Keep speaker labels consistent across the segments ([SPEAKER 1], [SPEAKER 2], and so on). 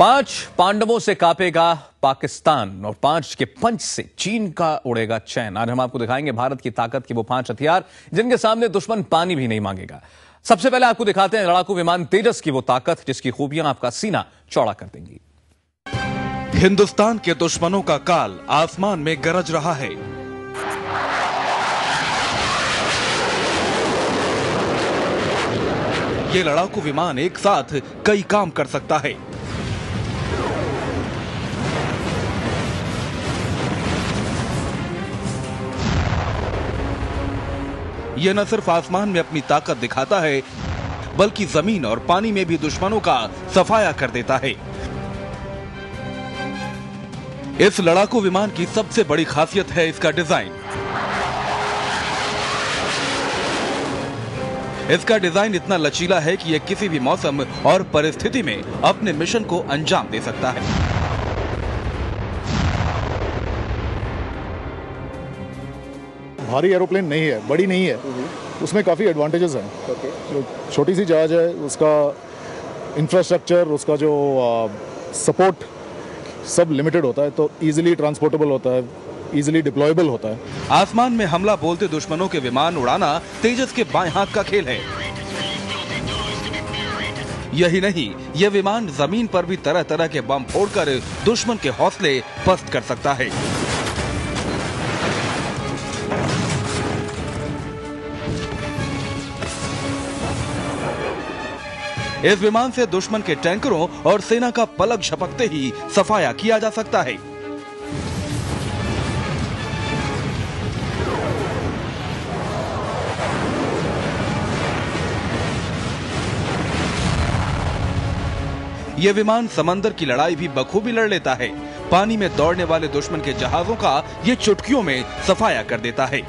[SPEAKER 1] 5 पांडवों से कांपेगा पाकिस्तान और 5 के पंच से चीन का उड़ेगा चैन। आज हम आपको दिखाएंगे भारत की ताकत के वो 5 हथियार जिनके सामने दुश्मन पानी भी नहीं मांगेगा। सबसे पहले आपको दिखाते हैं लड़ाकू विमान तेजस की वो ताकत जिसकी खूबियां आपका सीना चौड़ा कर देंगी।
[SPEAKER 2] हिंदुस्तान के दुश्मनों का काल आसमान में गरज रहा है। ये लड़ाकू विमान एक साथ कई काम कर सकता है। ये न सिर्फ आसमान में अपनी ताकत दिखाता है बल्कि जमीन और पानी में भी दुश्मनों का सफाया कर देता है। इस लड़ाकू विमान की सबसे बड़ी खासियत है इसका डिजाइन। इसका डिजाइन इतना लचीला है कि यह किसी भी मौसम और परिस्थिति में अपने मिशन को अंजाम दे सकता है।
[SPEAKER 3] भारी एरोप्लेन नहीं है, बड़ी नहीं है, उसमें काफ़ी एडवांटेजेस हैं। छोटी सी जहाज है, उसका इंफ्रास्ट्रक्चर, उसका जो सपोर्ट सब लिमिटेड होता है, तो इजीली ट्रांसपोर्टेबल होता है, इजीली डिप्लॉयबल होता है।
[SPEAKER 2] आसमान में हमला बोलते दुश्मनों के विमान उड़ाना तेजस के बाएं हाथ का खेल है। यही नहीं, यह विमान जमीन पर भी तरह तरह के बम फोड़कर दुश्मन के हौसले पस्त कर सकता है। इस विमान से दुश्मन के टैंकरों और सेना का पलक झपकते ही सफाया किया जा सकता है। यह विमान समंदर की लड़ाई भी बखूबी लड़ लेता है। पानी में दौड़ने वाले दुश्मन के जहाजों का ये चुटकियों में सफाया कर देता है।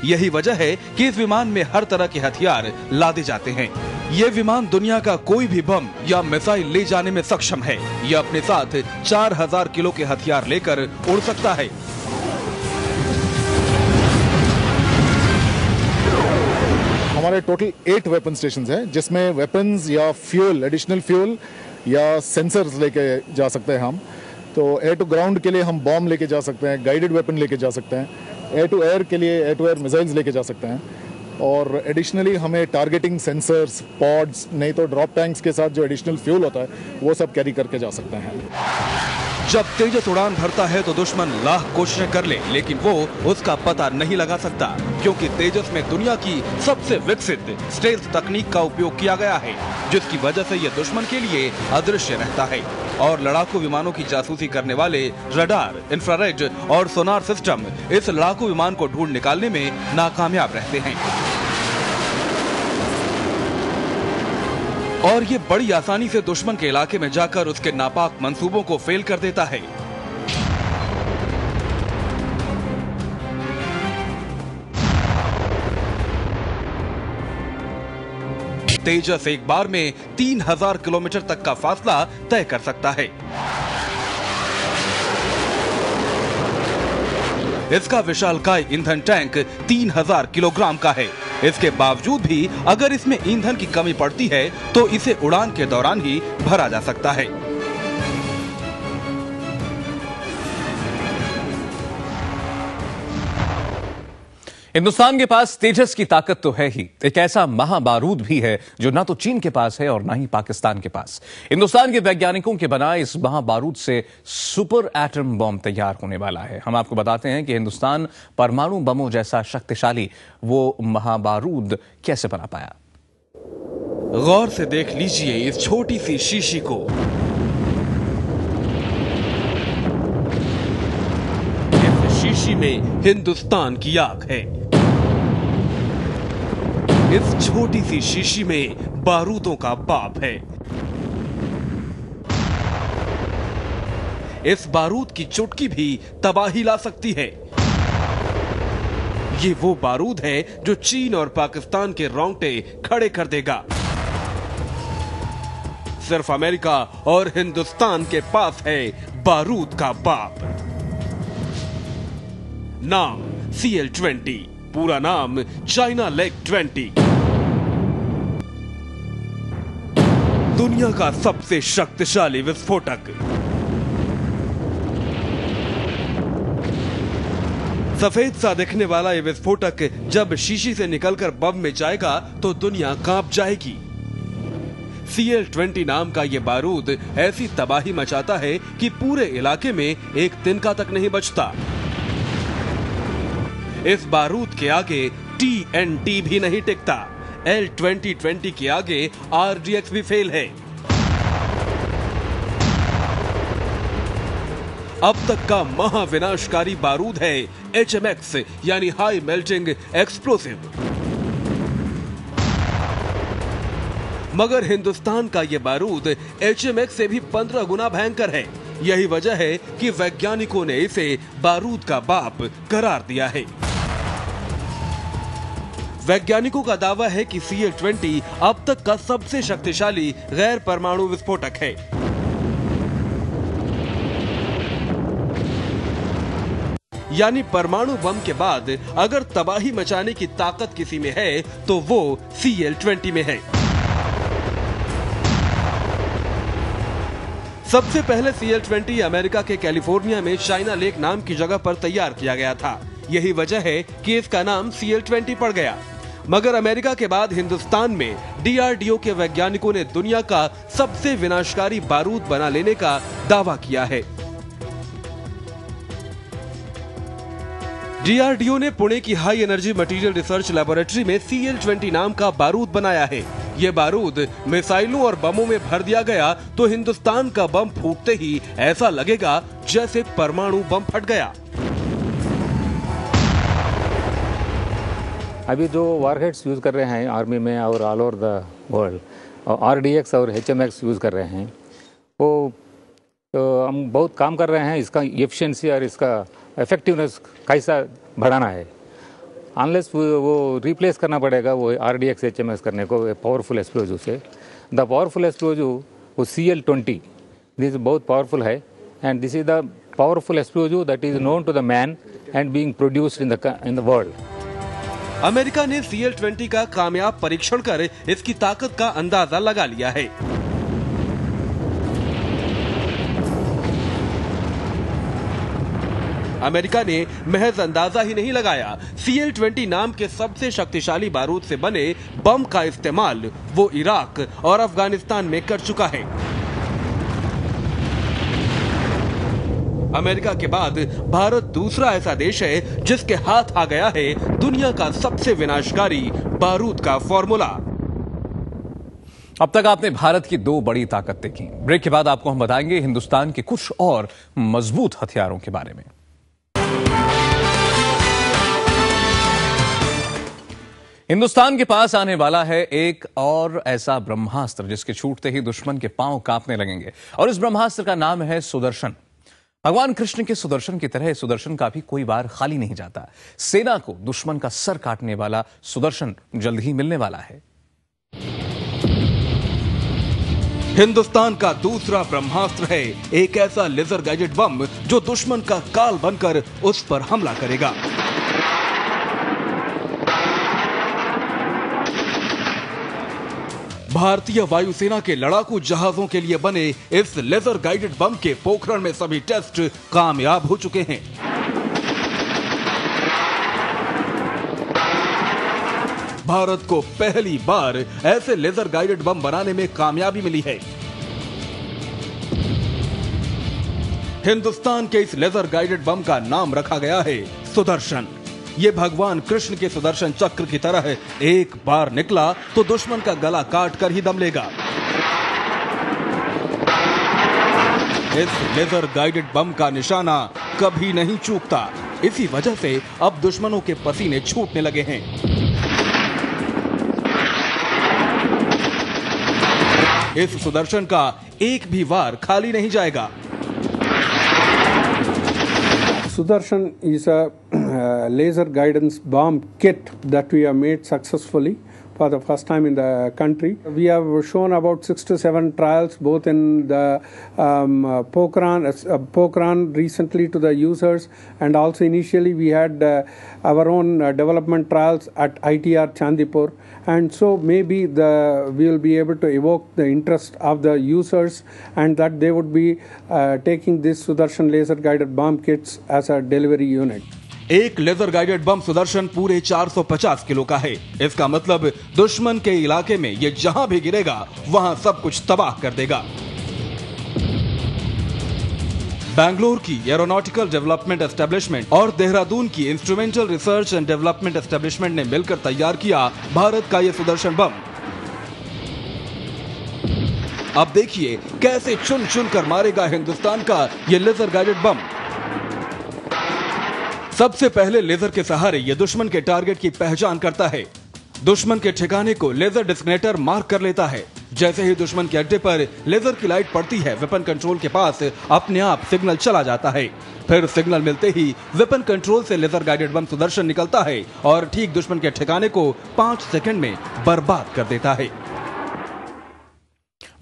[SPEAKER 2] यही वजह है कि इस विमान में हर तरह के हथियार लादे जाते हैं। ये विमान दुनिया का कोई भी बम या मिसाइल ले जाने में सक्षम है। यह अपने साथ 4000 किलो के हथियार लेकर उड़ सकता है।
[SPEAKER 3] हमारे टोटल 8 वेपन स्टेशन हैं, जिसमें वेपन्स या फ्यूल, एडिशनल फ्यूल या सेंसर्स लेके जा सकते हैं हम। तो एयर टू ग्राउंड के लिए हम बॉम्ब लेके जा सकते हैं, गाइडेड वेपन लेके जा सकते हैं, एयर टू एयर के लिए एयर टू एयर मिसाइल्स लेके जा सकते हैं, और एडिशनली हमें टारगेटिंग सेंसर्स, पॉड्स, नहीं तो ड्रॉप टैंक्स के साथ जो एडिशनल फ्यूल होता है वो सब कैरी करके जा सकते हैं।
[SPEAKER 2] जब तेजस उड़ान भरता है तो दुश्मन लाख कोशिशें कर ले, लेकिन वो उसका पता नहीं लगा सकता, क्योंकि तेजस में दुनिया की सबसे विकसित स्टेल्थ तकनीक का उपयोग किया गया है, जिसकी वजह से यह दुश्मन के लिए अदृश्य रहता है और लड़ाकू विमानों की जासूसी करने वाले रडार, इंफ्रारेड और सोनार सिस्टम इस लड़ाकू विमान को ढूंढ निकालने में नाकामयाब रहते हैं। और ये बड़ी आसानी से दुश्मन के इलाके में जाकर उसके नापाक मंसूबों को फेल कर देता है। तेजस एक बार में 3000 किलोमीटर तक का फासला तय कर सकता है। इसका विशालकाय ईंधन टैंक 3000 किलोग्राम का है। इसके बावजूद भी अगर इसमें ईंधन की कमी पड़ती है तो इसे उड़ान के दौरान ही भरा जा सकता है।
[SPEAKER 1] हिंदुस्तान के पास तेजस की ताकत तो है ही, एक ऐसा महाबारूद भी है जो ना तो चीन के पास है और ना ही पाकिस्तान के पास। हिंदुस्तान के वैज्ञानिकों के बनाए इस महाबारूद से सुपर एटम बॉम्ब तैयार होने वाला है। हम आपको बताते हैं कि हिंदुस्तान परमाणु बमों जैसा शक्तिशाली वो महाबारूद कैसे बना पाया।
[SPEAKER 2] गौर से देख लीजिए इस छोटी सी शीशी को। इस शीशी में हिंदुस्तान की आग है। इस छोटी सी शीशी में बारूदों का बाप है। इस बारूद की चुटकी भी तबाही ला सकती है। ये वो बारूद है जो चीन और पाकिस्तान के रोंगटे खड़े कर देगा। सिर्फ अमेरिका और हिंदुस्तान के पास है बारूद का बाप। नाम CL-20। पूरा नाम चाइना लेग 20। दुनिया का सबसे शक्तिशाली विस्फोटक। सफेद सा दिखने वाला ये विस्फोटक जब शीशी से निकलकर बम में जाएगा तो दुनिया कांप जाएगी। CL-20 नाम का ये बारूद ऐसी तबाही मचाता है कि पूरे इलाके में एक तिनका तक नहीं बचता। इस बारूद के आगे TNT भी नहीं टिकता। L-2020 के आगे RDX भी फेल है। अब तक का महाविनाशकारी बारूद है HMX यानी हाई मेल्टिंग एक्सप्लोसिव। मगर हिंदुस्तान का यह बारूद HMX से भी 15 गुना भयंकर है। यही वजह है कि वैज्ञानिकों ने इसे बारूद का बाप करार दिया है। वैज्ञानिकों का दावा है कि CL-20 अब तक का सबसे शक्तिशाली गैर परमाणु विस्फोटक है। यानी परमाणु बम के बाद अगर तबाही मचाने की ताकत किसी में है तो वो CL-20 में है। सबसे पहले CL-20 अमेरिका के कैलिफोर्निया में चाइना लेक नाम की जगह पर तैयार किया गया था। यही वजह है कि इसका नाम CL-20 पड़ गया। मगर अमेरिका के बाद हिंदुस्तान में DRDO के वैज्ञानिकों ने दुनिया का सबसे विनाशकारी बारूद बना लेने का दावा किया है। DRDO ने पुणे की high energy material research laboratory में CL-20 नाम का बारूद बनाया है। ये बारूद मिसाइलों और बमों में भर दिया गया तो हिंदुस्तान का बम फूटते ही ऐसा लगेगा जैसे परमाणु बम फट गया।
[SPEAKER 4] अभी जो वॉरहेड्स यूज़ कर रहे हैं आर्मी में और all over the world, RDX और HMX यूज़ कर रहे हैं, वो तो हम बहुत काम कर रहे हैं। इसका एफिशिएंसी और इसका इफेक्टिवनेस कैसा बढ़ाना है। अनलेस वो रिप्लेस करना पड़ेगा वो RDX HMX करने को पावरफुल एक्सप्लोजिव से। द पावरफुल एक्सप्लोजिव वो CL-20 दिस बहुत पावरफुल है and this is the powerful explosive that is known to the man and being produced in the world.
[SPEAKER 2] America ने CL-20 का कामयाब परीक्षण कर इसकी ताकत का अंदाजा लगा लिया है। अमेरिका ने महज अंदाजा ही नहीं लगाया, CL-20 नाम के सबसे शक्तिशाली बारूद से बने बम का इस्तेमाल वो इराक और अफगानिस्तान में कर चुका है। अमेरिका के बाद भारत दूसरा ऐसा देश है जिसके हाथ आ गया है दुनिया का सबसे विनाशकारी बारूद का फॉर्मूला।
[SPEAKER 1] अब तक आपने भारत की दो बड़ी ताकत देखी। ब्रेक के बाद आपको हम बताएंगे हिंदुस्तान के कुछ और मजबूत हथियारों के बारे में। हिंदुस्तान के पास आने वाला है एक और ऐसा ब्रह्मास्त्र जिसके छूटते ही दुश्मन के पांव कांपने लगेंगे, और इस ब्रह्मास्त्र का नाम है सुदर्शन। भगवान कृष्ण के सुदर्शन की तरह सुदर्शन का भी कोई बार खाली नहीं जाता। सेना को दुश्मन का सर काटने वाला सुदर्शन जल्द ही मिलने वाला है।
[SPEAKER 2] हिंदुस्तान का दूसरा ब्रह्मास्त्र है एक ऐसा लेजर गाइडेड बम जो दुश्मन का काल बनकर उस पर हमला करेगा। भारतीय वायुसेना के लड़ाकू जहाजों के लिए बने इस लेजर गाइडेड बम के पोखरण में सभी टेस्ट कामयाब हो चुके हैं। भारत को पहली बार ऐसे लेजर गाइडेड बम बनाने में कामयाबी मिली है। हिंदुस्तान के इस लेजर गाइडेड बम का नाम रखा गया है सुदर्शन। ये भगवान कृष्ण के सुदर्शन चक्र की तरह एक बार निकला तो दुश्मन का गला काट कर ही दम लेगा। इस लेजर गाइडेड बम का निशाना कभी नहीं चूकता। इसी वजह से अब दुश्मनों के पसीने छूटने लगे हैं। इस सुदर्शन का एक भी वार खाली नहीं जाएगा।
[SPEAKER 5] Sudarshan is a laser guidance bomb kit that we have made successfully for the first time in the country. We have shown about 6 to 7 trials, both in the Pokhran recently to the users, and also initially we had our own development trials at ITR Chandipur. And so maybe we will be able to evoke the interest of the users, and that they would be taking this Sudarshan laser guided bomb kits as a delivery unit.
[SPEAKER 2] एक laser guided bomb Sudarshan पूरे 450 kilo का है। इसका मतलब दुश्मन के इलाके में ये जहां भी गिरेगा वहां सब कुछ तबाह कर देगा। बैंगलोर की एरोनॉटिकल डेवलपमेंट एस्टेब्लिशमेंट और देहरादून की instrumental research and development establishment ने मिलकर तैयार किया भारत का ये सुदर्शन बम। अब देखिए कैसे चुन चुन कर मारेगा हिंदुस्तान का ये लेजर गाइडेड बम। सबसे पहले लेजर के सहारे ये दुश्मन के टारगेट की पहचान करता है। दुश्मन के ठिकाने को लेजर डिस्क्रिमिनेटर मार्क कर लेता है। जैसे ही दुश्मन के अड्डे पर लेजर की लाइट पड़ती है, वेपन कंट्रोल के पास अपने आप सिग्नल चला जाता है। फिर सिग्नल मिलते ही वेपन कंट्रोल से लेजर गाइडेड बम सुदर्शन निकलता है और ठीक दुश्मन के ठिकाने को 5 सेकंड में बर्बाद कर देता है।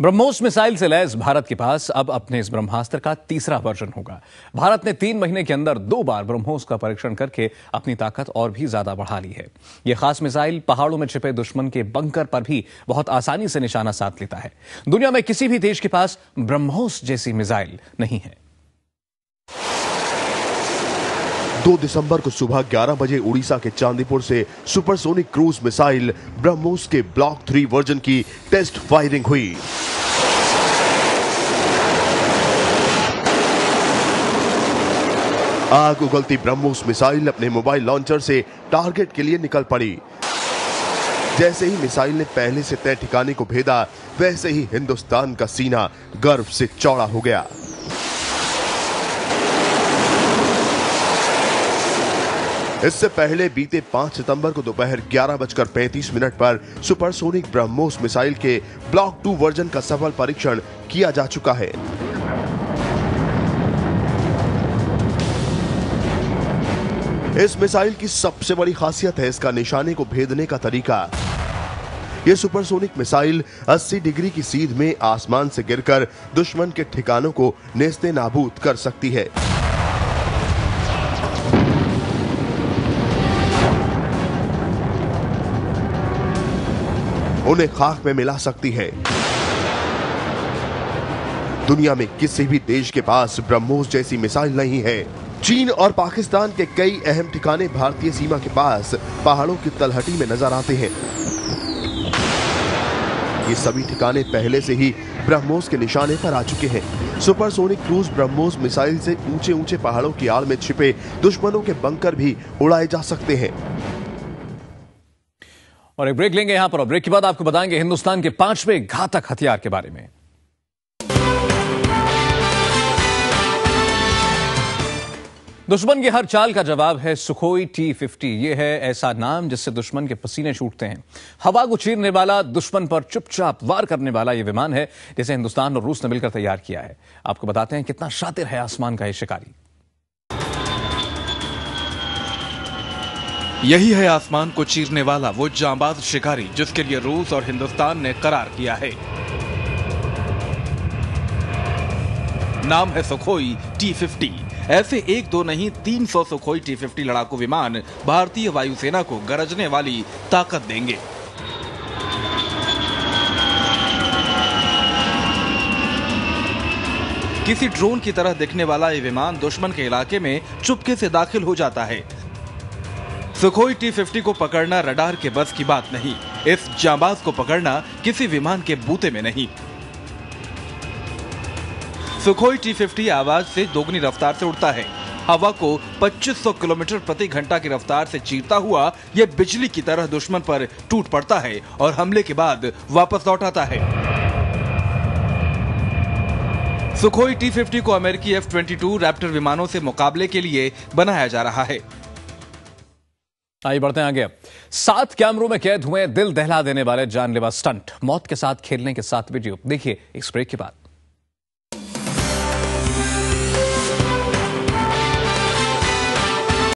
[SPEAKER 1] ब्रह्मोस मिसाइल से लैस भारत के पास अब अपने इस ब्रह्मास्त्र का तीसरा वर्जन होगा। भारत ने 3 महीने के अंदर 2 बार ब्रह्मोस का परीक्षण करके अपनी ताकत और भी ज्यादा बढ़ा ली है। यह खास मिसाइल पहाड़ों में छिपे दुश्मन के बंकर पर भी बहुत आसानी से निशाना साध लेता है। दुनिया में किसी भी देश के पास ब्रह्मोस जैसी मिसाइल नहीं है।
[SPEAKER 6] 2 दिसंबर को सुबह 11 बजे उड़ीसा के चांदीपुर से सुपरसोनिक क्रूज मिसाइल ब्रह्मोस के ब्लॉक 3 वर्जन की टेस्ट फायरिंग हुई। आग उगलती ब्रह्मोस मिसाइल अपने मोबाइल लॉन्चर से टारगेट के लिए निकल पड़ी। जैसे ही मिसाइल ने पहले से तय ठिकाने को भेदा, वैसे ही हिंदुस्तान का सीना गर्व से चौड़ा हो गया। इससे पहले बीते 5 सितंबर को दोपहर 11:35 पर सुपरसोनिक ब्रह्मोस मिसाइल के ब्लॉक 2 वर्जन का सफल परीक्षण किया जा चुका है। इस मिसाइल की सबसे बड़ी खासियत है इसका निशाने को भेदने का तरीका। यह सुपरसोनिक मिसाइल 80 डिग्री की सीध में आसमान से गिरकर दुश्मन के ठिकानों को नेस्ते नाबूद कर सकती है। उन्हें खाक में मिला सकती है। दुनिया में किसी भी देश के पास ब्रह्मोस जैसी मिसाइल नहीं है। चीन और पाकिस्तान के कई अहम ठिकाने भारतीय सीमा के पास पहाड़ों की तलहटी में नजर आते हैं। ये सभी ठिकाने पहले से ही ब्रह्मोस के निशाने पर आ चुके हैं। सुपरसोनिक क्रूज ब्रह्मोस मिसाइल से ऊंचे ऊंचे पहाड़ों की आड़ में छिपे दुश्मनों के बंकर भी उड़ाए जा सकते हैं।
[SPEAKER 1] और एक ब्रेक लेंगे यहां पर, और ब्रेक के बाद आपको बताएंगे हिंदुस्तान के 5वें घातक हथियार के बारे में। दुश्मन की हर चाल का जवाब है सुखोई T-50। यह है ऐसा नाम जिससे दुश्मन के पसीने छूटते हैं। हवा को चीरने वाला, दुश्मन पर चुपचाप वार करने वाला यह विमान है जिसे हिंदुस्तान और रूस ने मिलकर तैयार किया है। आपको बताते हैं कितना शातिर है आसमान का यह शिकारी।
[SPEAKER 2] यही है आसमान को चीरने वाला वो जांबाज शिकारी जिसके लिए रूस और हिंदुस्तान ने करार किया है। नाम है सुखोई T-50। ऐसे 1-2 नहीं 300 सुखोई T-50 लड़ाकू विमान भारतीय वायुसेना को गरजने वाली ताकत देंगे। किसी ड्रोन की तरह दिखने वाला ये विमान दुश्मन के इलाके में चुपके से दाखिल हो जाता है। सुखोई T-50 को पकड़ना रडार के बस की बात नहीं। इस जांबाज को पकड़ना किसी विमान के बूते में नहीं। सुखोई T-50 आवाज से दोगुनी रफ्तार से उड़ता है। हवा को 2500 किलोमीटर प्रति घंटा की रफ्तार से चीरता हुआ यह बिजली की तरह दुश्मन पर टूट पड़ता है और हमले के बाद वापस लौट आता है। सुखोई T-50 को अमेरिकी F-22 रैप्टर विमानों से मुकाबले के लिए बनाया जा रहा है।
[SPEAKER 1] आइए बढ़ते हैं आगे। 7 कैमरों में कैद हुए दिल दहला देने वाले जानलेवा स्टंट, मौत के साथ खेलने के साथ वीडियो। देखिए इस ब्रेक के बाद।